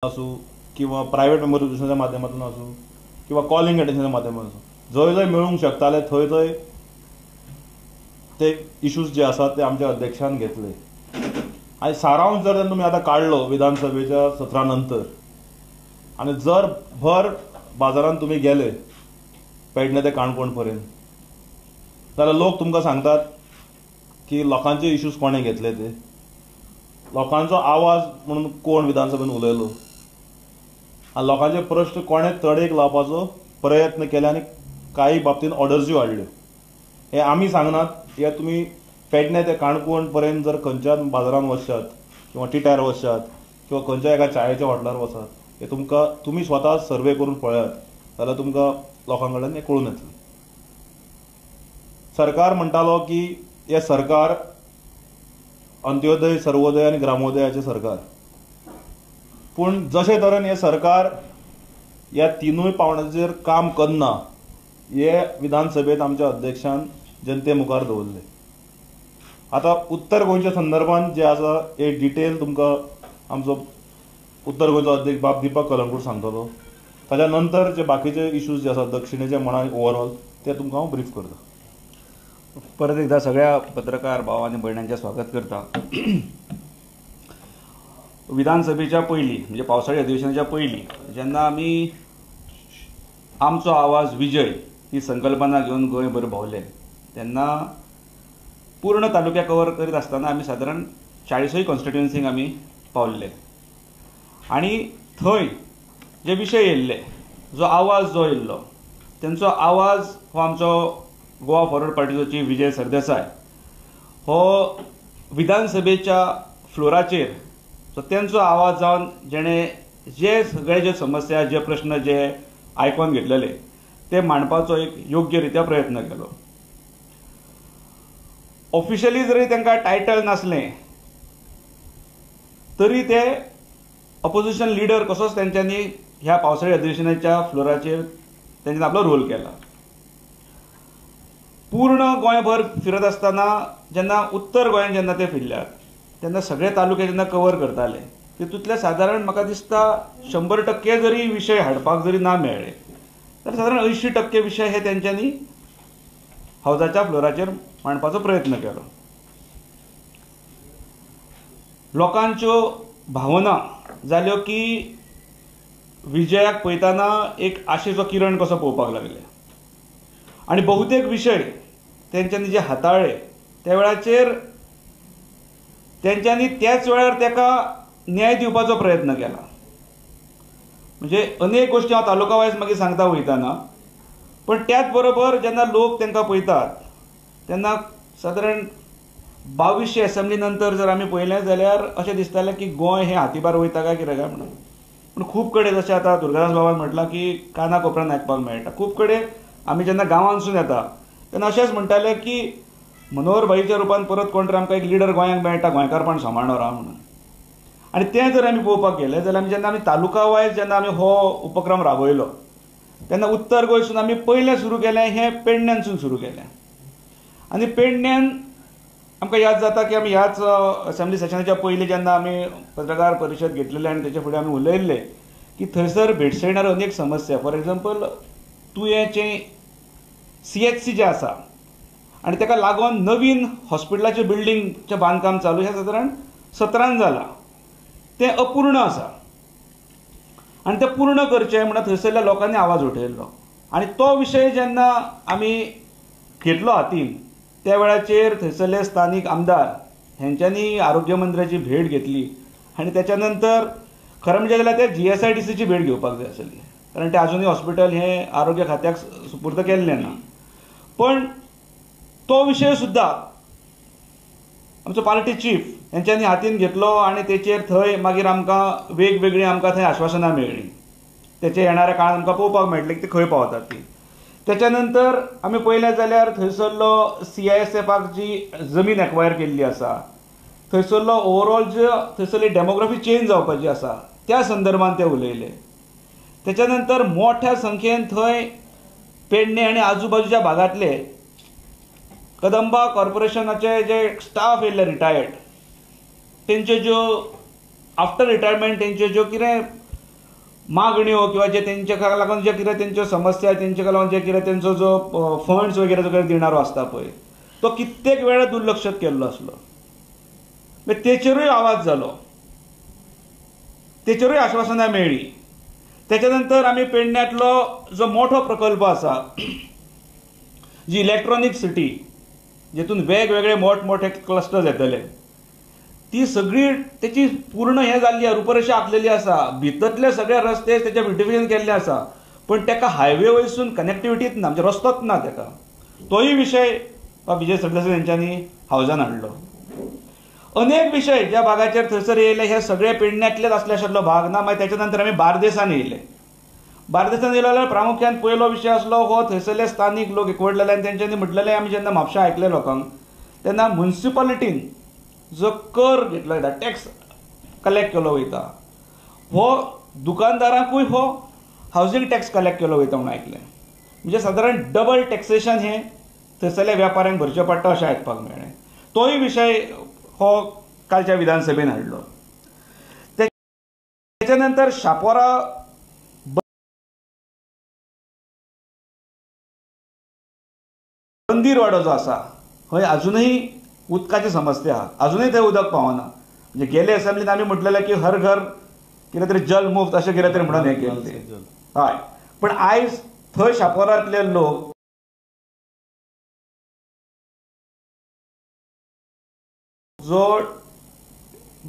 असू किंवा private member रिजोल्युशनच्या माध्यमातून असू किंवा कॉलिंग अटेन्शनच्या माध्यमातून असू जंय जंय मेळूंक शकताले थंय थंय ते इश्यूज जे आसात ते आमच्या अध्यक्षान घेतले आणि सारांश जर तुम्ही आता काढलो विधानसभेच्या सत्रानंतर आणि जर भर बाजारात तुम्ही गेले पेडणे ते काणकोण पर्यंत जाल्यार लोक तुमकां सांगतात की लोकांचे इश्यूज कोणे घेतले ते लोकांचो आवाज म्हणून कोण विधानसभेत उलयलो आनी लोकांचे प्रश्न कोणे तडेक लावपाचो प्रयत्न केले आनी काही बाबतींत ऑर्डर्सूय हाडल्यो हे आमी सांगनात हे तुम्ही पेडणे ते काणकोण पर्यंत जर खंयच्याच बाजारात वचशात किंवा टिट्यार वचशात किंवा खंयच्या एका चायेच्या हॉटेलार वचात हे तुमकां तुमी स्वता सर्वे करून पळयात जाल्यार तुमकां लोकां कडल्यान हें कळून येतलें. सरकार म्हणटालो की हे सरकार अंत्योदय सर्वोदय आनी ग्रामोदयाचें सरकार पूण जशे तरेन हे सरकार ह्या तिनूय पावंड्याचेर काम करना हे विधानसभेत आमच्या अध्यक्षान जनते मुखार दवरले. आता उत्तर गोंयच्या संदर्भात जे आसा हे डिटेल तुमकां आमचो उत्तर गोंयचो अध्यक्ष बाब दिपक कलंगूट सांगतलो. ताच्या नंतर जे बाकीचे इश्यूज जे आसात दक्षिणेचे म्हणा ओवरऑल ते तुमकां हांव ब्रीफ करता. परत एकदा सगळ्या पत्रकार भाव आणि भयणांचे स्वागत करता. विधानसभेच्या पयलीं म्हणजे पावसाळी अधिवेशनाच्या पयलीं जेन्ना आमी आमचो आवाज विजय ही संकल्पना घेवन गोंयभर भोंवले तेन्ना पूर्ण तालुक्या कवर करीत आसतना आमी सादारण 40 कॉन्स्टिट्युएन्सीक आमी पावल्ले आनी थंय जे विशय येयल्ले जो आवाज जो येयल्लो तेंचो आवाज हो आमचो गोवा फॉरवर्ड पार्टीचो चीफ विजय सरदेसाय हो विधानसभेच्या फ्लोराचेर सो तेंचो आवाज जावन जेणे जे सगळे जे समस्या जे प्रश्न जे आयकून घेतलेले ते मांडपाचो एक योग्य रित्या प्रयत्न केलो. ऑफिशियली जरी तांकां टायटल नासलें तरी ते अपोजिशन लिडर कसोच तेंच्यांनी ह्या पावसाळी अधिवेशनाच्या फ्लोराचेर तेंच्यांनी आपलो रोल केला. पूर्ण गोंयभर फिरत आसतना जेन्ना उत्तर गोंयांत जेन्ना ते फिरल्यात तेन्ना सगळे तालुके जेन्ना कवर करताले तितूंतले सादारण म्हाका दिसता 100% जरी विशय हाडपाक जरी ना मेळ्ळे तर सादारण 80% विशय हे तेंच्यांनी हावजाच्या फ्लोराचेर मांडपाचो प्रयत्न केलो. लोकांच्यो भावना जाल्यो की विजयाक पळयतना एक आशेचो किरण कसो पळोवपाक लागले आणि बहुतेक विशय तेंच्यांनी जे हाताळ्ळे त्या वेळाचेर तेंच्यांनी त्याच वेळार ताका न्याय दिवपाचो प्रयत्न केला. म्हणजे अनेक गोष्टी हांव तालुका वायज मागीर सांगता वयताना पण त्याच बरोबर जेन्ना लोक तांकां पळयतात तेन्ना सादारण 2200 असेंब्ली नंतर जर आमी पळयलें जाल्यार अशें दिसतालें की गोंय हें हातीभार वयता काय कितें काय म्हणून. पूण खूब कडेन जशें आतां दुर्गादास बाबान म्हटलां की काना कोपऱ्यान आयकपाक मेळटा. खूब कडेन आमी जेन्ना गांवांतसून येता तेन्ना अशेंच म्हणटाले की मनोहर भाईच्या रुपान परत कोण तरी आमकां एक लिडर गोंयांक मेळटा गोंयकारपण सांबाळणार म्हणून. आनी तें जर आमी पळोवपाक गेले जाल्यार जेन्ना आमी तालुका वायज जेन्ना आमी हो उपक्रम राबयलो तेन्ना उत्तर गोंयसून आमी पयलें सुरू केलें हें पेडण्यांसून सुरू केलें आनी पेडण्यान आमकां याद जाता की आमी ह्याच असेंब्ली सेशनाच्या पयलीं जेन्ना आमी पत्रकार परिशद घेतलेले आनी तेचे फुडें आमी उलयल्ले की थंयसर भेडसयणार अनेक समस्या फॉर एग्जाम्पल तुयेंचें CHC जें आसा आनी ताका लागून नवीन हॉस्पिटलाचें बिल्डींगचें बांदकाम चालू हें सादारण 17 जालां तें अपूर्ण आसा आनी तें पूर्ण करचें म्हणून थंयसरल्या लोकांनी आवाज उठयल्लो आनी तो विशय जेन्ना आमी घेतलो हातीन त्या वेळाचेर थंयसरले स्थानीक आमदार हेंच्यांनी आरोग्य मंत्र्याची भेट घेतली आनी त्याच्या नंतर खरें म्हणजे जाल्यार ते GSIDCची भेट घेवपाक जाय आसली कारण ते आजुनूय हॉस्पिटल हें आरोग्य खात्याक सुपूर्द केल्लें ना. पण तो विशय सुद्दां आमचो पार्टी चीफ हेंच्यांनी हातीन घेतलो आनी तेचेर थंय मागीर आमकां वेगवेगळीं आमकां थंय आश्वासनां मेळ्ळीं. तेचे येणाऱ्या काळांत आमकां पळोवपाक मेळटलें की ती खंय पावतात ती. त्याच्या नंतर आमी पळयलें जाल्यार थंयसरलो CISFाक जी जमीन एक्वायर केल्ली आसा थंयसरलो ओवरऑल जो थंयसरली डेमोग्राफी चेंज जावपाची आसा त्या संदर्भात ते उलयले. त्याच्या नंतर मोठ्या संख्येन थंय पेडणे आनी आजूबाजूच्या भागांतले कदंबा कॉर्पोरेशनाचे जे स्टाफ येयल्ले रिटायर्ड तेंच्यो ज्यो आफ्टर रिटायरमेंट तेंच्यो ज्यो कितें मागण्यो किंवा जे तेंच्या लागून जे कितें तेंच्यो समस्या तेंच्या लागून जे कितें तेंचो जो फंड्स वगैरे जो दिणारो आसता पळय तो कित्येक वेळा दुर्लक्षित केल्लो आसलो. तेचेरूय आवाज जालो, तेचेरूय आश्वासनां मेळ्ळी. त्याच्या नंतर आमी पेडण्यातलो जो मोठो प्रकल्प आसा जी इलेक्ट्रॉनिक सिटी जेतून वेगवेगळे मोठमोठे क्लस्टर्स येतले ती सगळी त्याची पूर्ण हे जाल्ली रूपरेषा आखलेली आसा. भितरले सगळे रस्ते त्याचे ब्युटिफिकेशन केल्ले आसा पण ताका हायवे वयसून कनेक्टिविटीच ना, म्हणजे रस्तोच ना ताका. तोही विशय विजय सरदेसाय यांच्यानी हावजान हाडलो. अनेक विषय ज्या भागाचेर थंयसर येयले हे सगळे पेडण्यातलेच आसले आशिल्लो भाग ना. मागीर त्याच्या नंतर आमी बार्देसान येयले. बार्देसान येयलो जाल्यार प्रामुख्यान पयलो विशय आसलो हो थंयसरले स्थानीक लोक एकवटलेले आनी तेंच्यांनी म्हटलेले आमी जेन्ना म्हापशा आयकले लोकांक तेन्ना म्युनिसिपालिटीन जो कर घेतलो वयता टॅक्स कलेक्ट केलो वयता हो दुकानदारांकूय हो हावजींग टॅक्स कलेक्ट केलो वयता म्हणून आयकलें. म्हणजे सादारण डबल टॅक्सेशन हे थंयसरल्या व्यापाऱ्यांक भरचें पडटा अशें आयकपाक मेळ्ळें. तोय विशय हो कालच्या विधानसभेन हाडलो. त्याच्या नंतर शापोरा बंदीरवाडो जो आसा थंय अजूनही उदकाची समस्या आहा. अजूनही थंय उदक पावना. म्हणजे गेले असेंब्लीन आमी म्हटलेलें की हर घर कितें तरी जल मुफ्त अशें कितें तरी म्हणून हें केलें. हय पण आयज थंय शापोरांतले लोक जो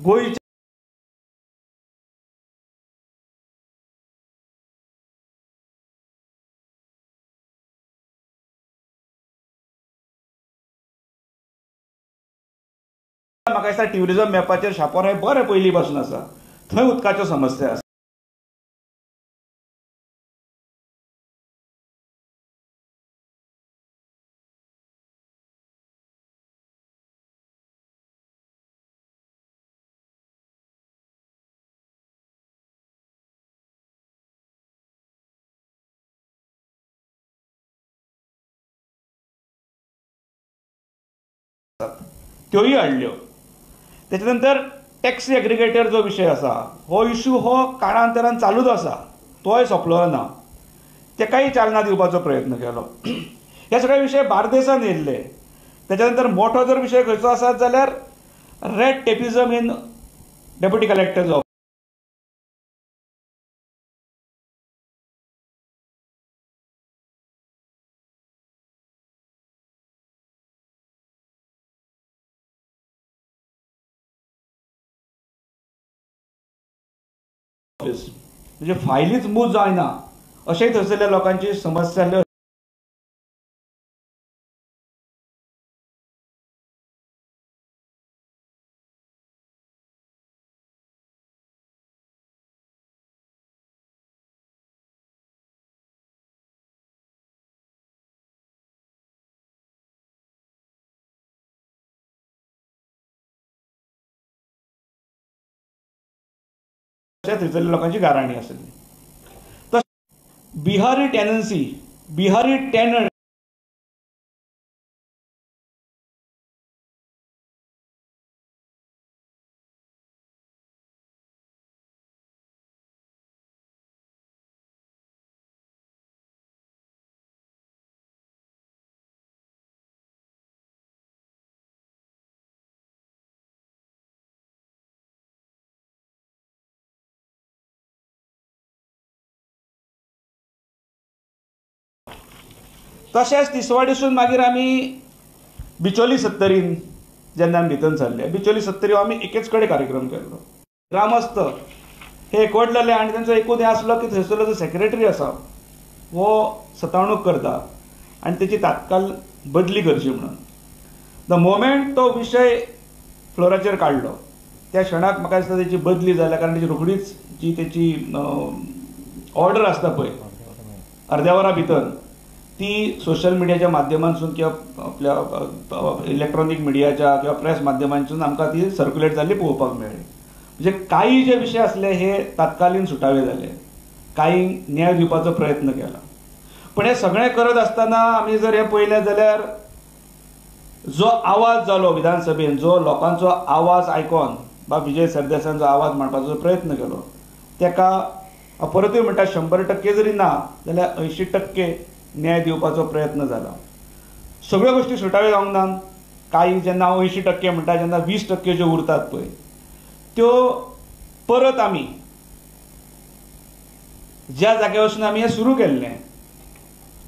गोंयच्या म्हाका दिसता ट्युरिझम मॅपाचेर शापोरा बरें पयलीं पासून आसा. थंय उदकाच्यो समस्या आसा. त्योही हाडल्यो. त्याच्यानंतर टॅक्सी एग्रिगेटर जो विशय आसा हो इश्यू हो काळांतरान चालूच आसा. तोय सोंपलो ना. ताकाय चालना दिवपाचो प्रयत्न केलो. हे सगळे विशय बार्देसान येयल्ले. त्याच्यानंतर मोठो जर विशय खंयचो आसत जाल्यार red टेपिझम in deputy collector office. म्हणजे फायलीच मूव जायना अशेंय थंयसरल्या लोकांची समस्या आसल्यो. थंयसरल्या लोकांची गाराणी आसली. बिहारी टेनन्सी बिहारी टेनंट तशेंच तिसवाडीसून मागीर आमी बिचोली सत्तरीन जेन्ना आमी भितर सरले बिचोली सत्तरी आमी एकेच कडेन कार्यक्रम केल्लो. ग्रामस्थ हे एकवटलेले आनी तांचो एकूच हें आसलो की थंयसरलो जो सेक्रेटरी आसा हो सतावणूक करता आनी तेची तात्काळ बदली करची म्हणून. द मोमेंट तो विशय फ्लोराचेर काडलो त्या क्षणाक म्हाका दिसता तेची बदली जाल्या कारण तेची रोखडीच जी तेची ऑर्डर आसता पळय अर्द्या वरा भितर ती सोशल मिडियाच्या माध्यमांतसून किंवा आपल्या इलेक्ट्रॉनिक मिडियाच्या किंवा प्रेस माध्यमांतसून आमकां ती सर्क्युलेट जाल्ली पळोवपाक मेळ्ळी. म्हणजे काही जे विशय आसले हे तात्कालीन सुटावे जाले. काही न्याय दिवपाचो प्रयत्न केला. पण हे सगळें करत आसतना आमी जर हे पळयलें जाल्यार जो आवाज जालो विधानसभेन जो लोकांचो आवाज आयकून विजय सरदेसायान जो आवाज मांडपाचो प्रयत्न केलो ताका हांव परतूय म्हणटा 100% जरी ना जाल्यार 80% न्याय दिवपाचो प्रयत्न जाला. सगळ्यो गोश्टी सुटाव्यो जावंक नात. काही जेन्ना हांव 80% म्हणटा जेन्ना 20% ज्यो उरतात पळय त्यो परत आमी ज्या जाग्यार वचून आमी हें सुरू केल्लें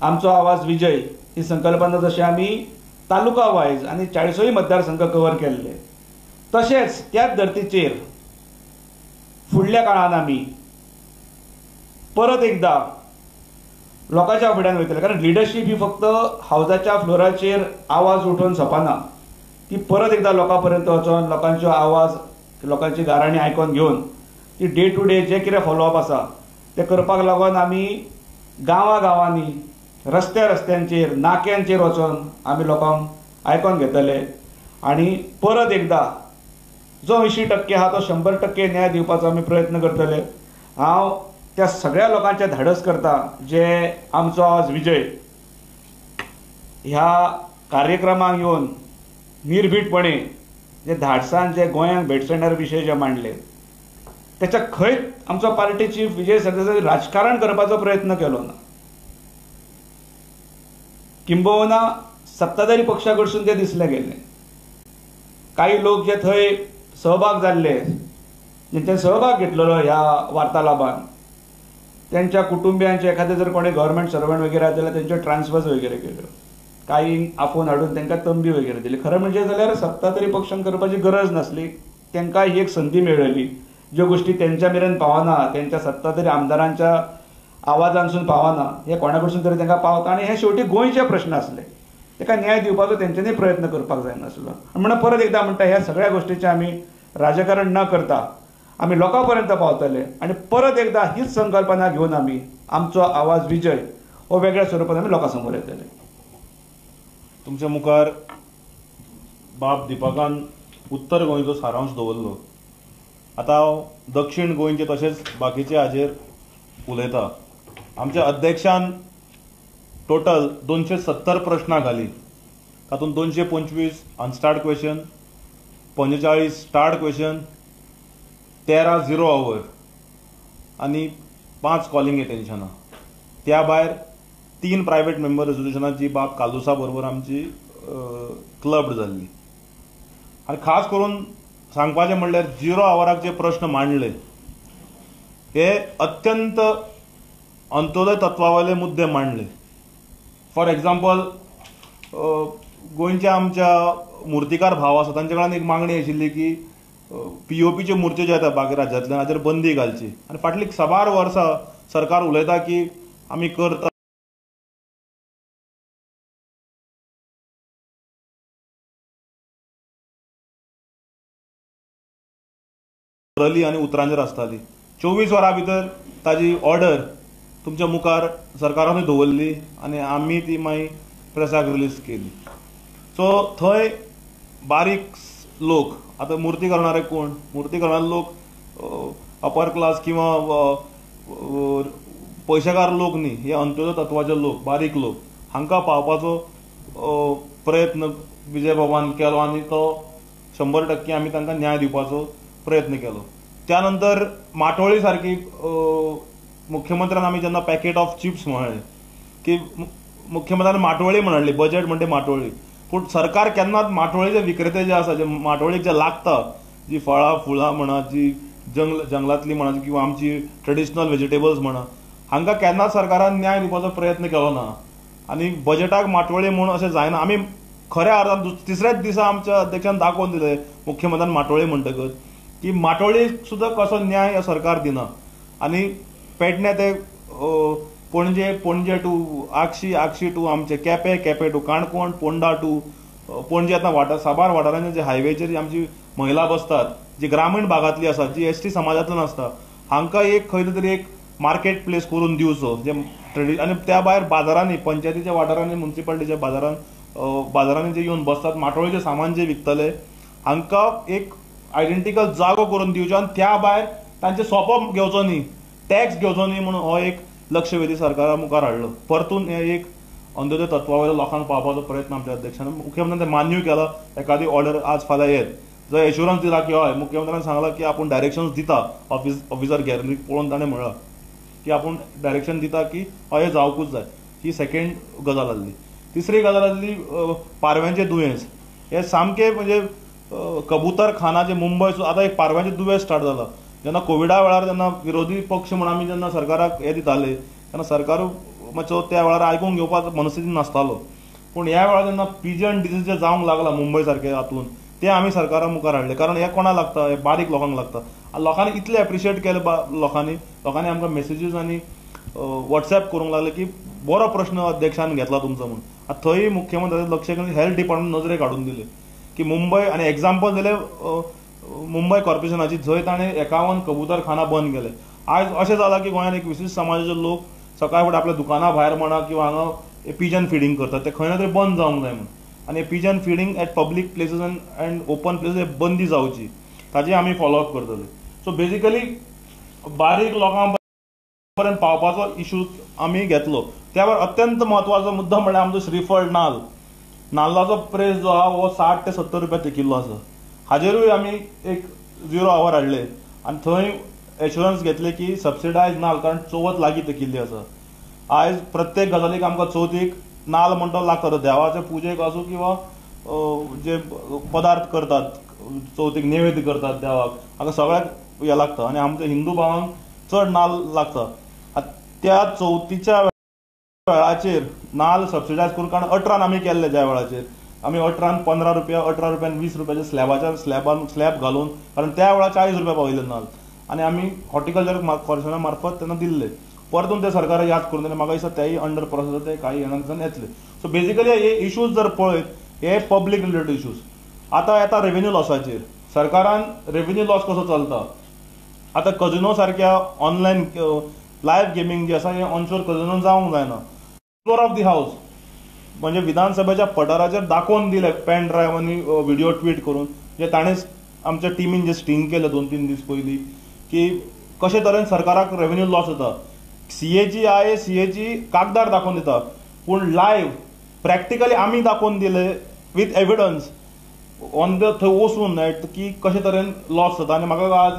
आमचो आवाज विजय ही संकल्पना जशी आमी तालुका वायज आनी 40 मतदारसंघ कव्हर केल्ले तशेंच त्याच धर्तीचेर फुडल्या काळान आमी परत एकदा लोकांच्या फुड्यान वयतले. कारण लिडरशीप ही फक्त हावजाच्या फ्लोराचेर आवाज उठोवन सोंपना. ती परत एकदा लोकां पर्यंत वचोन लोकांच्यो आवाज लोकांची गाराणी आयकोन घेवन ती डे टू डे जे कितें फॉलोअप आसा ते करपाक लागून आमी गांवांनी रस्त्यांचेर नाक्यांचेर वचोन आमी लोकांक आयकोन घेतले आनी परत एकदा जो 80% आहा तो 100% न्याय दिवपाचो आमी प्रयत्न करतले. हांव त्या सगळ्या लोकांचे धाडस करता जे आमचो आवाज विजय ह्या कार्यक्रमाक येवन निर्भीडपणे जे धाडसान जे गोंयांक भेटसणणारे विशय जे मांडले त्याच्या खंय आमचो पार्टी चीफ विजय सरदेसाय राजकारण करपाचो प्रयत्न केलो ना. किंबहुना सत्ताधारी पक्षा कडसून ते दिसले गेले. काही लोक जे थंय सहभाग जाल्ले जेंच्यानी सहभाग घेतलेलो ह्या वार्तालापान त्यांच्या कुटुंबियांचे एखादे जर कोणी गव्हर्नमेंट सर्वंट वगैरे जाल्यार त्यांचे ट्रान्सफर्स वगैरे केल्यो. काही आफोन हाडून तांकां तंबी वगैरे दिली. खरें म्हणजे जाल्यार सत्ताधारी पक्षान करपाची गरज नासली. तांकां ही एक संदी मेळ्ळी. ज्यो गोष्टी तेंच्या मेरेन पावना तेंच्या सत्ताधारी आमदारांच्या आवाजांसून पावना हे कोणा कडसून तरी तांकां पावता आनी हे शेवटी गोंयचे प्रश्न आसले. ताका न्याय दिवपाचो तेंच्यांनी प्रयत्न करपाक जायनासलो. म्हणून परत एकदा म्हणटा ह्या सगळ्या गोश्टीचें आमी राजकारण न करता आमी लोकां पर्यंत पावतले आनी परत एकदा हीच संकल्पना घेवन आमी आमचो आवाज विजय हो वेगळ्या स्वरुपान आमी लोकां समोर येतले. तुमच्या मुखार बाब दिपकान उत्तर गोंयचो सारांश दवरलो. आतां हांव दक्षिण गोंयचे तशेंच बाकीचे हाजेर उलयता. आमच्या अध्यक्षान टोटल 270 प्रश्नां घाली. तातूंत 225 unstarred question, 45 start question, 13 zero over आनी 5 कॉलिंग एटेन्शनां. त्या भायर 3 प्रायवेट मेंबर रेजोल्युशनाची बाब कालुसा बरोबर आमची क्लब्ड जाल्ली. आनी खास करून सांगपाचें म्हणल्यार 0 ओवराक जे प्रश्न मांडले हे अत्यंत अंत्योदय तत्वावयले मुद्दे मांडले. फॉर एग्जाम्पल गोंयच्या आमच्या मुर्तीकार भाव आसा तांचे कडल्यान एक मागणी आशिल्ली की POPच्यो मुर्त्यो ज्यो येता बाकी राज्यांतल्यान हाचेर बंदी घालची. आनी फाटलीं 6 वर्सां सरकार उलयता की आमी करता रली आनी उतरांचेर आसताली. 24 वरां भितर ताजी ऑर्डर तुमच्या मुखार सरकारानूय दवरली आनी आमी ती मागीर प्रेसाक रिलीज केली. सो थंय बारीक लोक आतां मुर्ती करणारे कोण? मुर्ती करणारे लोक अपर क्लास किंवा पयशेकार लोक न्ही, हे अंत्योदय तत्वाचे लोक, बारीक लोक हांकां पावपाचो प्रयत्न विजय बाबान केलो आनी तो 100% आमी तांकां न्याय दिवपाचो प्रयत्न केलो. त्यानंतर माटोळी सारकी मुख्यमंत्र्यान आमी जेन्ना पॅकेट ऑफ चिप्स म्हणले की मुख्यमंत्र्यान माटोळी म्हणली, बजेट म्हणटे माटोळी. पूण सरकार केन्नाच माटोळीचे विक्रेते जे आसा जे माटोळीक जे लागता, जी फळां फुलां म्हणा, जी जंगलांतली म्हणा किंवा आमची ट्रेडिशनल व्हेजिटेबल्स म्हणा, हांकां केन्नाच सरकारान न्याय दिवपाचो प्रयत्न केलो ना. आनी बजेटाक माटोळी म्हणून अशें जायना. आमी खऱ्या अर्थान तिसऱ्याच दिसा आमच्या अध्यक्षान दाखोवन दिले मुख्यमंत्र्यान माटोळी म्हणटकच की माटोळीक सुद्दां कसो न्याय सरकार दिना. आनी पेडणे ते पणजे टू आगशी टू आमचे केपें टू काणकोण, पोंडा टू पणजे आतां साबार वाठारांनी जे हायवेचेर आमची महिला बसतात, जी ग्रामीण भागांतली आसा, जी ST समाजांतल्यान आसता, हांकां एक खंय तरी एक मार्केट प्लेस करून दिवचो जे आनी त्या भायर बाजारांनी, पंचायतीच्या वाठारांनी, म्युन्सिपालिटीच्या बाजारांनी जे येवन बसतात, माटोळीचें सामान जे विकतले हांकां एक आयडेंटिकल जागो करून दिवचो आनी त्या भायर तांचे सोंपो घेवचो न्ही, टॅक्स घेवचो न्ही म्हणून हो एक लक्षवेधी सरकारा मुखार हाडलो. परतून हे एक अंत्योदय तत्वावयल्या लोकांक पावपाचो प्रयत्न आमच्या अध्यक्षान मुख्यमंत्र्यान मान्यूय केला. एखादी ऑर्डर आज फाल्यां येत जो एश्युरन्स दिला की हय, मुख्यमंत्र्यान सांगला की आपूण डायरेक्शन्स दिता ऑफिसर गॅलरीक पळोवन ताणें म्हणलां. की आपूण डायरेक्शन दिता की हे जावकूच जाय. ही सेकंड गजाल आसली. तिसरी गजाल आसली पारव्यांचें दुयेंस. हे सामकें म्हणजे कबूतर खाना जे मुंबय आतां एक पारव्यांचें दुयेंस स्टार्ट जालां. जेन्ना कोविडा वेळार जेन्ना विरोधी पक्ष म्हणून आमी जेन्ना सरकाराक हे दिताले तेन्ना सरकारू मातसो त्या वेळार आयकूंक घेवपाक मनस्थितीन नासतालो. पूण ह्या वेळार जेन्ना पिजन डिजीज जे जावंक लागला मुंबय सारके हातून ते आमी सरकारा मुखार हाडले. कारण हे कोणाक लागता, हे बारीक लोकांक लागता. आनी लोकांनी इतले एप्रिशिएट केले लोकांनी आमकां मेसेजीस आनी व्हॉट्सएप करूंक लागले की बरो प्रश्न अध्यक्षान घेतला तुमचो म्हणून. थंय मुख्यमंत्र्याचें लक्ष घेवन हेल्थ डिपार्टमेंट नजरेक हाडून दिले की मुंबय आनी एक्झाम्पल दिले मुंबय कॉर्पोरेशनाची जंय ताणें 51 कबूतरखाना बंद केले. आयज अशें जाला की गोंयांत एक विशिश्ट समाजाचे लोक सकाळ फुडें आपल्या दुकाना भायर म्हणा किंवा हांगा पिजन फिडींग करतात ते खंय ना तरी बंद जावंक जाय म्हणून. आनी हे pigeon feeding at public places and open places बंदी जावची ताची आमी फॉलोअप करतले. सो बेजिकली बारीक लोकां पर्यंत पावपाचो इशू आमी घेतलो. त्या भायर अत्यंत म्हत्वाचो मुद्दो म्हळ्यार आमचो श्रीफळ नाल्लाचो प्रेस जो आहा हो 60 ते 70 रुपया ते किलो आसा. हाजेरूय आमी एक 0 आवर हाडले आनी थंय एश्युरन्स घेतले की सबसिडायज नाल्ल, कारण चवथ लागीं तेकिल्ली आसा. आयज प्रत्येक गजालीक आमकां चवथीक नाल्ल म्हणटो लागता. देवाचे पुजेक आसूं किंवा जे पदार्थ करतात चवथीक नैवेद्य करतात देवाक हाका सगळ्याक हे लागता. आनी आमच्या हिंदू भावांक चड नाल्ल लागता. त्या चवथीच्या वेळाचेर नाल्ल सबसिडायज करून कारण 18 आमी केल्ले. ज्या वेळाचेर आमी 18 15 रुपया 18 रुपयान 20 रुपयाचे स्लॅब घालून, कारण त्या वेळार 40 रुपया पावयले नाल्ल आनी आमी हॉर्टिकल्चर कॉर्पोरेशना मार्फत तेन्ना दिल्ले. परतून ते सरकाराक याद करून दिले. म्हाका दिसता तेय अंडर प्रोसेस ते काही दिसान येतले. सो बेजिकली हे इश्यूज जर पळयत हे पब्लीक रिलेटेड इश्यूज. आतां येता रेव्हेन्यू लॉसाचेर. सरकारान रेव्हेन्यू लॉस कसो चलता. आतां कजिनो सारक्या ऑनलायन लायव्ह गेमींग जे आसा हे ऑनशोर कजिनो जावंक जायना. फ्लोर ऑफ दी हाऊस म्हणजे विधानसभेच्या पठाराचेर दाखोवन दिले पेन ड्रायव्ह आनी व्हिडिओ ट्वीट करून, जे ताणेंच आमच्या टिमीन जे स्टिंग केले 2-3 दीस पयलीं की कशे तरेन सरकाराक रेव्हेन्यू लॉस जाता. सीएची कागदार दाखोवन दिता पूण लायव्ह प्रॅक्टिकली आमी दाखोवन दिले विथ एविडन्स ऑन द थंय वचून नेट की कशे तरेन लॉस जाता. आनी म्हाका आज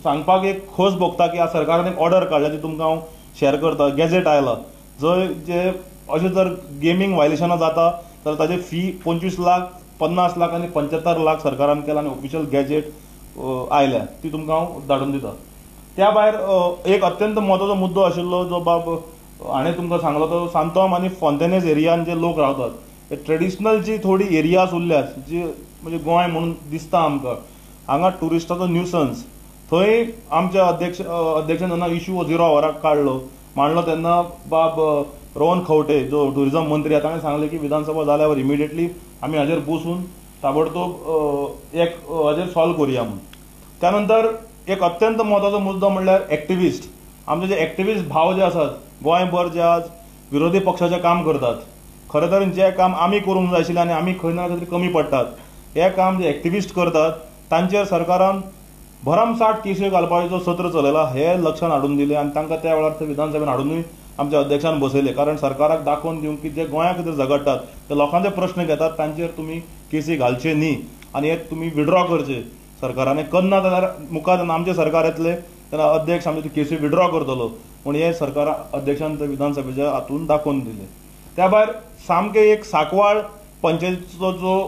सांगपाक एक खोस भोगता की आज सरकारान एक ऑर्डर काडल्या ती तुमकां हांव शेअर करता. गॅझेट आयला जंय जे अशें जर गेमींग वायलेशनां जाता जाल्यार ताजी फी 25 लाख 50 लाख आनी 75 लाख सरकारान केला आनी ऑफिशियल गॅजेट आयल्या ती तुमकां हांव धाडून दिता. त्या भायर एक अत्यंत म्हत्वाचो मुद्दो आशिल्लो जो बाब हाणें तुमकां सांगलो तो सांतोम आनी फॉन्टेनेज एरियान जे लोक रावतात हे ट्रेडिशनल जी थोडी एरियाज उरल्यात जी म्हणजे गोंय म्हणून दिसता आमकां हांगा ट्युरिस्टाचो न्यूसन्स. थंय आमच्या अध्यक्षान जेन्ना इश्यू 0 आवराक काडलो मांडलो तेन्ना बाब रोहन खंवटे जो ट्युरिझम मंत्री ताणें सांगलें की विधानसभा जाल्यावर इमिडिएटली आमी हाजेर बसून ताबडतोब एक हाजेर सॉल्व करुया म्हणून. त्यानंतर एक अत्यंत म्हत्वाचो मुद्दो म्हणल्यार एक्टिविस्ट. आमचे जे एक्टिविस्ट भाव जे आसात गोंयभर जे आज विरोधी पक्षाचें काम करतात, खरें तरेन जें काम आमी करूंक जाय आशिल्लें आनी आमी खंय ना खंय तरी कमी पडटात हें काम जे एक्टिविस्ट करतात तांचेर सरकारान भरमसाट केसी घालपाचो सत्र चलयला हे लक्षांत हाडून दिले आनी तांकां त्या वेळार ते विधानसभेन हाडूनूय आमच्या अध्यक्षान बसयले. कारण सरकाराक दाखोवन दिवंक की जे गोंया खातीर झगडटात ते लोकांचे प्रश्न घेतात तांचेर तुमी केसी घालचे न्ही आनी हे तुमी विड्रॉ करचे. सरकारान करना जाल्यार मुखार आमचे सरकार येतले तेन्ना अध्यक्ष आमचे केसी विड्रॉ करतलो पूण हे सरकार अध्यक्षान ते विधानसभेच्या हातून दाखोवन दिले. त्या भायर सामकें एक सांकवाळ पंचायतीचो जो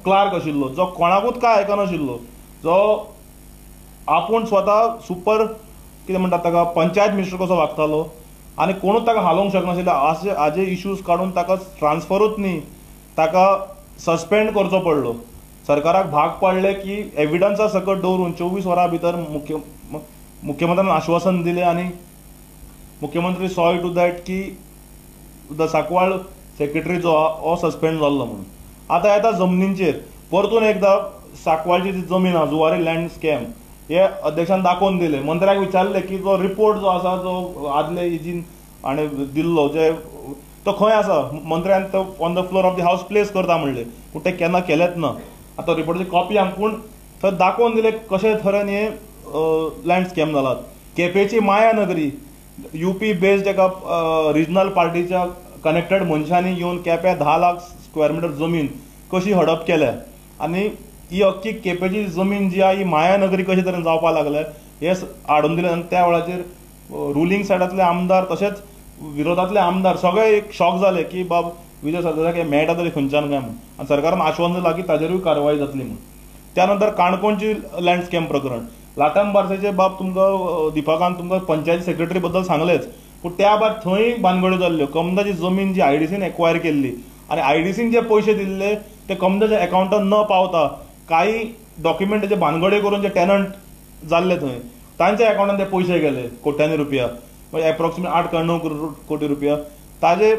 क्लार्क आशिल्लो जो कोणाकूच काय आयकनाशिल्लो, जो आपूण स्वता सुपर कितें म्हणटात ताका पंचायत मिनिस्टर कसो वागतालो आनी कोणूच ताका हालोवंक शकनाशिल्ले. हाजे इश्यूज काडून ताका ट्रान्सफरूच न्ही ताका सस्पेंड करचो पडलो. सरकाराक भाग पडले की एविडन्सा सकट दवरून 24 वरां भितर मुख्यमंत्र्यान आश्वासन दिलें आनी मुख्यमंत्री सॉ टू दॅट की द सांकवाळ सेक्रेटरी जो हो सस्पेंड जाल्लो म्हणून. आतां येता जमनींचेर परतून एकदां सांकवाळची जी जमीन आहा जुवारी लँड स्कॅम हे अध्यक्षान दाखोवन दिले. मंत्र्याक विचारले की जो रिपोर्ट जो आसा जो आदले इजीन हाणें दिल्लो जे तो खंय आसा. मंत्र्यान तो on the floor of the house place करता म्हणले पूण ते केन्ना केलेंच ना. आतां रिपोर्टाची कॉपी पूण थंय दाखोवन दिले कशे तरेन हे लँड स्कॅम जालात. केपेंची माया नगरी UP बेस्ड एका रिजनल पार्टीच्या कनेक्टेड मनशांनी येवन केप्यां 10 लाख स्क्वेअर मिटर जमीन कशी हडप केल्या आनी ही अख्खी केपेंची जमीन जी आहा ही मायानगरी कशे तरेन जावपाक लागल्या हे हाडून दिले. आनी त्या वेळाचेर रुलींग सायडातले आमदार तशेंच विरोधातले आमदार सगळे एक शॉक जाले की बाब विजय सरदेसाईक हे मेळटा तरी खंयच्यान काय म्हूण आनी सरकारान आश्वासन दिलां की ताजेरूय कारवाय जातली म्हूण. त्यानंतर काणकोणची लँड स्कॅम प्रकरण, लाटम बारसेचे बाब तुमकां दिपकान तुमकां पंचायती सेक्रेटरी बद्दल सांगलेच, पूण त्या भायर थंय भानगड्यो जाल्ल्यो. कमदाची जमीन जी आयडीसीन एक्वायर केल्ली आनी आयडीसीन जे पयशे दिल्ले ते कमदाच्या अकाउंटान न पावता काही डॉक्युमेंटाचे भानगडे करून जे टेनंट जाल्ले थंय तांच्या अकाउंटान ते पयशे गेले कोट्यांनी रुपया, म्हणजे एप्रॉक्सिमेट 8-9 कोटी रुपया. ताजे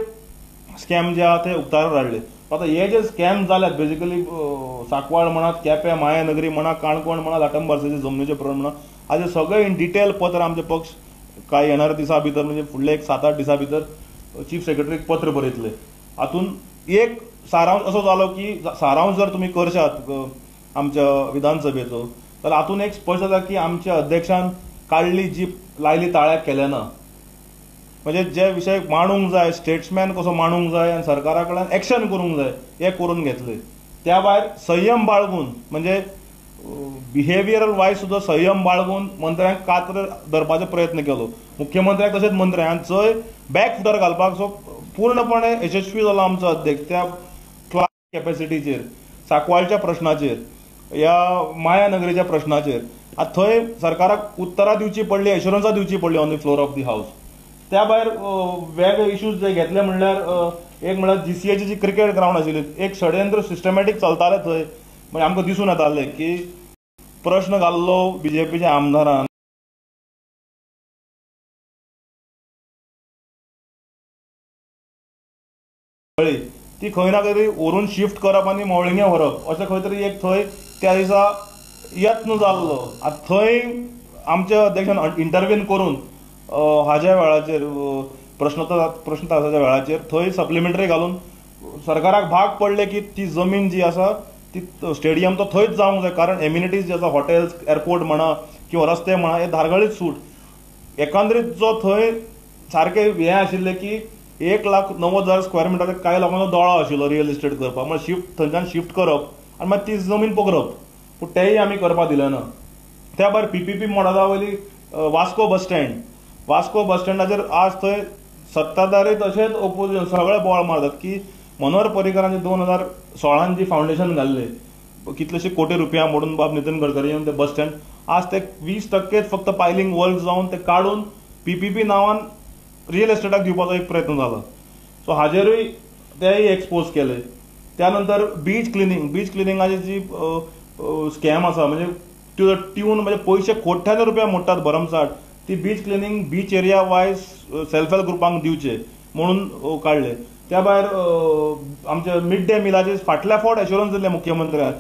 स्कॅम जे आहा ते उक्ताडार हाडले. आता हे जे स्कॅम जाल्यात बेजिकली सांकवाळ म्हणा, केपें, मायानगरी म्हणा, काणकोण म्हणा, लाटम बारसेचे जमनीचे प्रकरण म्हणा, हाजे सगळे इन डिटेल पत्र आमचे पक्ष काय येणाऱ्या दिसा भितर म्हणजे फुडले एक 7-8 दिसा भितर चीफ सेक्रेटरीक पत्र बरयतले. हातून एक सारांश असो जालो की सारांश जर तुमी करशात आमच्या विधानसभेचो जाल्यार हातून एक स्पश्ट जाता की आमच्या अध्यक्षान काडली जीप लायली ताळ्याक केले ना. म्हणजे जे विशय मांडूंक जाय, स्टेट्समॅन कसो मांडूंक जाय आनी सरकारा कडल्यान एक्शन करूंक जाय हे करून घेतले. त्या भायर संयम बाळगून म्हणजे बिहेवियरल वायज सुद्धा संयम बाळगून मंत्र्यांक कात्र धरपाचो प्रयत्न केलो. मुख्यमंत्र्याक तशेंच मंत्र्यांक चंय बॅक फुटर घालपाक सो पूर्णपणे यशस्वी जालो आमचो अध्यक्ष. त्या क्लास कॅपॅसिटीचेर, सांकवाळच्या प्रश्नाचेर, ह्या मायानगरीच्या प्रश्नाचेर थंय सरकाराक उत्तरां दिवची पडली, एश्युरन्सां दिवची पडली on the floor of the हावस. त्या भायर वेगळे इश्यूज जे घेतले म्हणल्यार एक म्हणल्यार जीसीएची जी क्रिकेट ग्राउंड आशिल्ली एक षडयंत्र सिस्टमॅटीक चलताले थंय. म्हणजे आमकां दिसून येतालें की प्रश्न घाल्लो बीजेपीच्या आमदारान ती खंय ना खंय तरी व्हरून शिफ्ट करप आनी मवळिंगे व्हरप अशें खंय तरी एक थंय त्या दिसा यत्न जाल्लो. आतां थंय आमच्या अध्यक्षान इंटरव्हीन करून हाज्या वेळाचेर प्रश्न तासाच्या वेळाचेर थंय सप्लिमेंटरी घालून सरकाराक भाग पडले की ती जमीन जी आसा ती स्टेडियम तो थंयच जावंक जाय. कारण एम्युनिटीज जे आसा हॉटेल्स, एअरपोर्ट म्हणा किंवा रस्ते म्हणा हे धारगळीत सूट. एकंदरीत जो थंय सारके हे आशिल्ले की 1,90,000 स्क्वेअर मिटराचेर कांय लोकांचो दोळो आशिल्लो रियल इस्टेट करपाक, म्हणजे शिफ्ट थंयच्यान शिफ्ट करप आनी मागीर ती जमीन पकरप. पूण तेय आमी करपाक दिले ना. त्या भायर पीपीपी मॉडेला वयली वास्को बस स्टँडाचेर आज थंय सत्ताधारी तशेंच ओपोजिशन सगळे बोळ मारतात की मनोहर पर्रीकरांनी 2016 जी फावंडेशन घाल्ले कितलेशे कोटी रुपया मोडून बाब नितीन गडकरी येवन ते बस स्टँड आज ते 20% फक्त पायलिंग वर्क जावन ते काडून पीपीपी नांवान रियल इस्टेटाक दिवपाचो एक प्रयत्न जालो. सो हाजेरूय तेय एक्सपोज केले. त्यानंतर बीच क्लिनिंगाची जी स्कॅम आसा म्हणजे ट्यून म्हणजे पयशे कोट्यांनी रुपया मोडटात भरमसाट, ती beach cleaning beach area wise self help ग्रुपांक दिवचे म्हणून काढले. त्या भायर आमच्या मिड डे मिलाचे फाटल्या फावट एश्युरन्स दिले मुख्यमंत्र्याक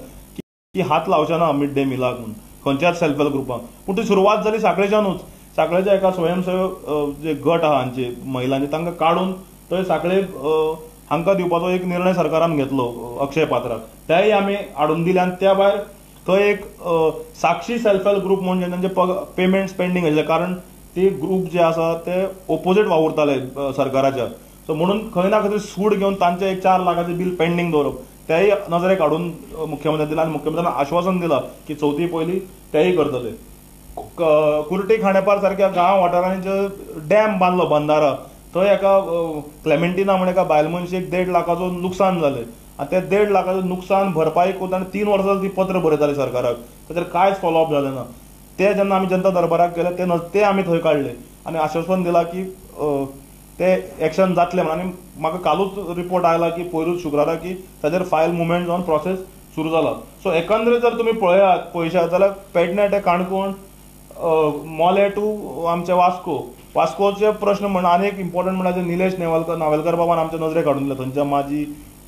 की हात लावचे ना मिड डे मिलाक म्हणून खंयच्याच सेल्फ हेल्प ग्रुपांक. पूण ती सुरवात जाली साखळेच्यानूच. साखळेच्या एका स्वयंसेवक जे गट आहा हांचे महिलांचे तांकां काडून थंय साखळे हांकां दिवपाचो एक निर्णय सरकारान घेतलो अक्षय पात्राक, तेय आमी हाडून दिले. आनी त्या भायर थंय एक साक्षी सेल्फ हेल्प ग्रुप म्हणून तांचे पेमेंट्स पेंडींग आशिल्ले कारण ते ग्रुप जे आसा ते ओपोजीट वावुरताले सरकाराच्या. सो म्हणून खंय ना खंय तरी सूड घेवन तांचे एक 4 लाखाचें बील पेंडींग दवरप तेय नजरेक हाडून मुख्यमंत्र्यान दिला. आनी मुख्यमंत्र्यान आश्वासन दिलां की 4थी पयलीं तेय करतले. कुर्टी खांडेपार सारक्या गांव वाठारांनी जो डॅम बांदलो बंदारा थंय एका क्लेमेंटिना म्हणून एका बायल मनशेक 1.5 लाखाचो नुकसान जालें. आनी ते 1.5 लाखाचें नुकसान भरपाई करता आनी 3 वर्सां ती पत्र बरयताली सरकाराक, ताचेर कांयच फॉलोअप जालें ना. ते जेन्ना आमी जनता दरबाराक गेले ते आमी थंय काडले आनी आश्वासन दिलां की ते एक्शन जातले म्हणून. आनी म्हाका कालूच रिपोर्ट आयला की पयरूच शुक्रारा की ताचेर फायल मुवमेंट जावन प्रोसेस सुरू जाला. सो एकंदरीत जर तुमी पळयात जाल्यार पेडणे ते काणकोण, मोले टू आमचे वास्कोचे प्रश्न म्हणून आनी एक इम्पॉर्टंट म्हणल्यार निलेश नावेलकर बाबान आमच्या नजरेक हाडून दिले, थंयच्या माजी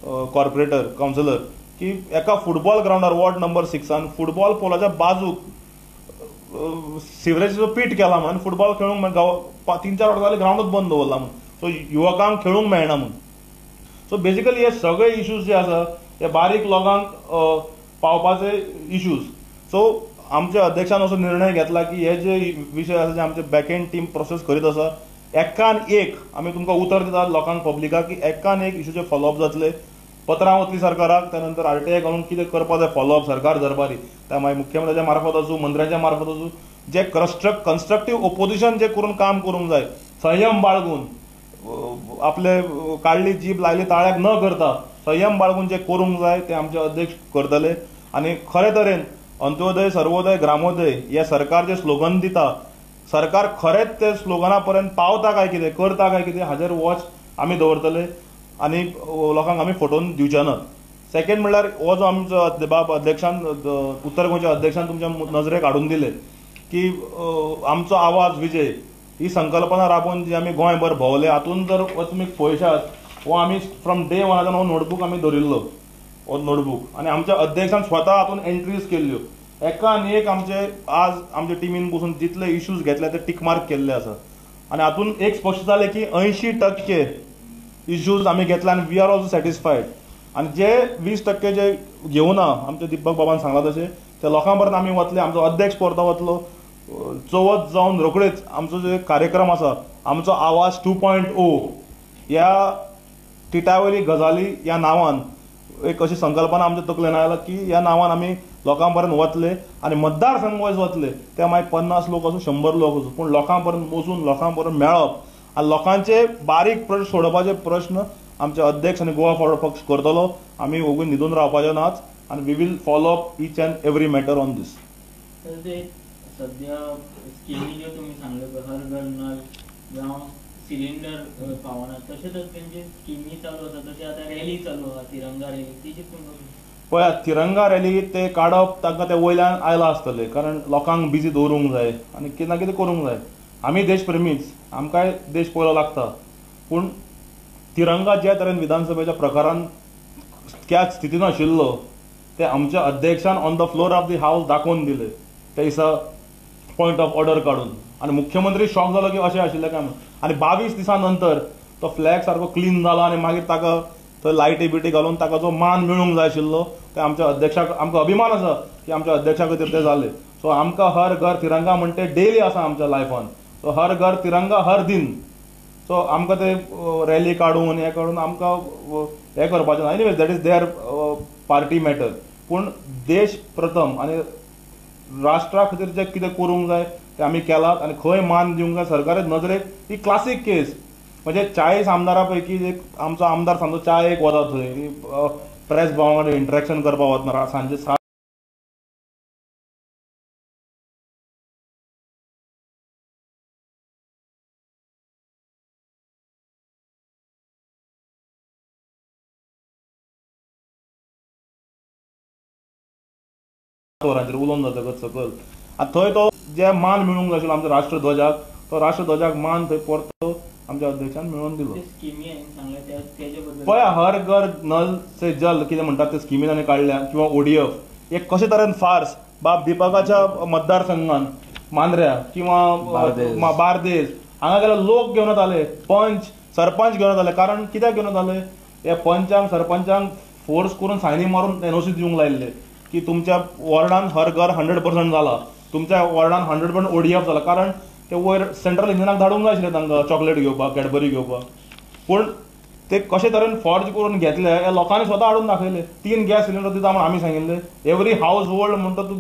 कॉर्पोरेटर कावन्सिलर, की एका फुटबॉल ग्राउंडार वॉर्ड नंबर 6 फुटबॉल पोलाच्या बाजूक सिवरेजीचो पीट केला म्हणून फुटबॉल खेळूंक 3-4 वर्सां जाली ग्राउंडूच बंद दवरला म्हणून. सो युवकांक खेळूंक मेळना म्हणून. सो बेसिकली हे सगळे इश्यूज जे आसा हे बारीक लोकांक पावपाचे इश्यूज. सो आमच्या अध्यक्षान असो निर्णय घेतला की हे जे विशय आसा जे आमचे बॅकएंड टीम प्रोसेस करीत आसा एकान एक आमी तुमकां उतर दितात लोकांक पब्लिकाक की एकान एक इश्यूचे फॉलोअप जातले. पत्रां वतली सरकाराक, त्यानंतर RTI घालून कितें करपाक जाय फॉलोअप सरकार दरबारी त्या मागीर मुख्यमंत्र्याच्या मार्फत आसूं, मंत्र्याच्या मार्फत आसूं जे कन्स्ट्रक्टिव्ह ओपोजिशन जे करून काम करूंक जाय, संयम बाळगून आपले काढली जीभ लायली ताळ्याक न करता संयम बाळगून जे करूंक जाय ते आमचे अध्यक्ष करतले. आणि खरे तरेन अंत्योदय, सर्वोदय, ग्रामोदय हे सरकार जे स्लोगन दिता, सरकार खरेंच ते स्लोगना पर्यंत पावता काय कितें, करता काय कितें हाजेर वॉच आमी दवरतले आनी लोकांक आमी फटोवन दिवचे नात. सेकंड म्हणल्यार हो जो आमचो बाब अध्यक्षान, उत्तर गोंयच्या अध्यक्षान तुमच्या नजरेक हाडून दिले की आमचो आवाज विजय ही संकल्पना राबोवन जी आमी गोंयभर भोंवले, हातूंत जर तुमी पळयशात हो आमी फ्रॉम डे वनाच्यान हो नोटबूक आमी दवरिल्लो, हो नोटबूक, आनी आमच्या अध्यक्षान स्वता हातून एंट्रीज केल्ल्यो. एका आनी एक आमचे आज आमच्या टीमीन बसून जितले इश्यूज घेतले ते टिक मार्क केल्ले आसा. आनी हातून एक स्पश्ट जालें की 80% इश्यूज आमी घेतले आनी वी आर ऑल्सो सॅटिस्फायड. आनी जे 20% जे घेवना, आमचे दीपक बाबान सांगला तशें, ते लोकां पर्यंत आमी वतले. आमचो अध्यक्ष परतो वतलो. चवथ जावन रोखडेच आमचो जो कार्यक्रम आसा, आमचो आवाज 2.0 ह्या टिटावली गजाली ह्या नांवान एक अशी संकल्पना आमच्या तकलेन आयला की ह्या नांवान आमी लोकां पर्यंत वतले आनी मतदारसंघ वायज वतले. ते मागीर 50 लोक आसूं, 100 लोक आसूं, पूण लोकां पर्यंत वचून लोकां पर्यंत मेळप आनी लोकांचे बारीक प्रश्न सोडोवपाचे प्रश्न आमचे अध्यक्ष आनी गोवा फॉरवर्ड पक्ष करतलो. आमी ओगून न्हिदून रावपाचे नाच आनी we will follow up each and every matter on this. सध्या स्किमी ज्यो तुम्ही सांगले हर घर नल जावं सिलिंडर पावना, तशेंच तेंचे स्किमी चालू आसा, तशें आतां रॅली चालू आसा, तिरंगा रॅली, तेजी पळयात, तिरंगा रॅली ते काडप तांकां ते वयल्यान आयला आसतले, कारण लोकांक बिजी दवरूंक जाय आनी कितें ना कितें करूंक जाय. आमी देशप्रेमीच, आमकांय देश पयलो लागता, पूण तिरंगा ज्या तरेन विधानसभेच्या प्रकारान त्याच स्थितीन आशिल्लो ते आमच्या अध्यक्षान on the floor of the house दाखोवन दिले. ते दिसा पॉयंट ऑफ ऑर्डर काढून आनी मुख्यमंत्री शॉक जालो की अशें आशिल्लें काय म्हणून. आनी 22 दिसां नंतर तो फ्लॅग सारको क्लीन जाला आनी मागीर ताका थंय लायटी बिटी घालून ताका जो मान मेळूंक जाय आशिल्लो ते आमच्या अध्यक्षाक, आमकां अभिमान आसा की आमच्या अध्यक्षा खातीर ते जाले. सो आमकां हर घर तिरंगा म्हणटे डेली आसा आमच्या लायफान. सो हर घर तिरंगा हर दिन. सो आमकां ते रॅली काडून हे काडून आमकां हे करपाचें ना. Anyways that is their party matter. पूण देश प्रथम आनी राष्ट्रा खातीर जे कितें करूंक जाय ते आमी केलात आनी खंय मान दिवंक जाय सरकाराचे नजरेक. ही क्लासीक केस. म्हणजे 40 आमदारां पैकी एक आमचो आमदार सांजो चायेक वता थंय, प्रेस भावां कडेन इंटरेक्शन करपाक वतना सांजे 7 वरांचेर उलोवन जातकच सकल आनी थंय तो जे मान मेळूंक जाय आशिल्लो आमच्या राष्ट्रध्वजाक, तो राष्ट्रध्वजाक मान थंय परतो आमच्या अध्यक्षान मेळोवन दिलो. पळया, हर घर नल से जल कितें म्हणटात ते स्किमीन आनी काडल्या, किंवा ODF एक कशे तरेन फार्स बाब दीपकाच्या मतदारसंघान मांद्र्या किंवा बार्देस हांगा गेल्यार लोक घेवन येताले, पंच सरपंच घेवन येताले. कारण कित्याक घेवन येताले? हे पंचांक सरपंचांक फोर्स करून सायनी मारून NOC दिवंक लायिल्ले की तुमच्या वॉर्डान हर घर 100% जाला, तुमच्या वॉर्डान 100% ODF जाला. कारण ते वयर सेंट्रल इंजिनाक धाडूंक जाय आशिल्लें तांकां चॉकलेट घेवपाक, कॅडबरी घेवपाक. पूण ते कशे तरेन फॉर्ज करून घेतले हे लोकांनी स्वता हाडून दाखयले. 3 गॅस सिलिंडर दिता म्हूण आमी सांगिल्ले. एवरी हावज होल्ड म्हणटा तूं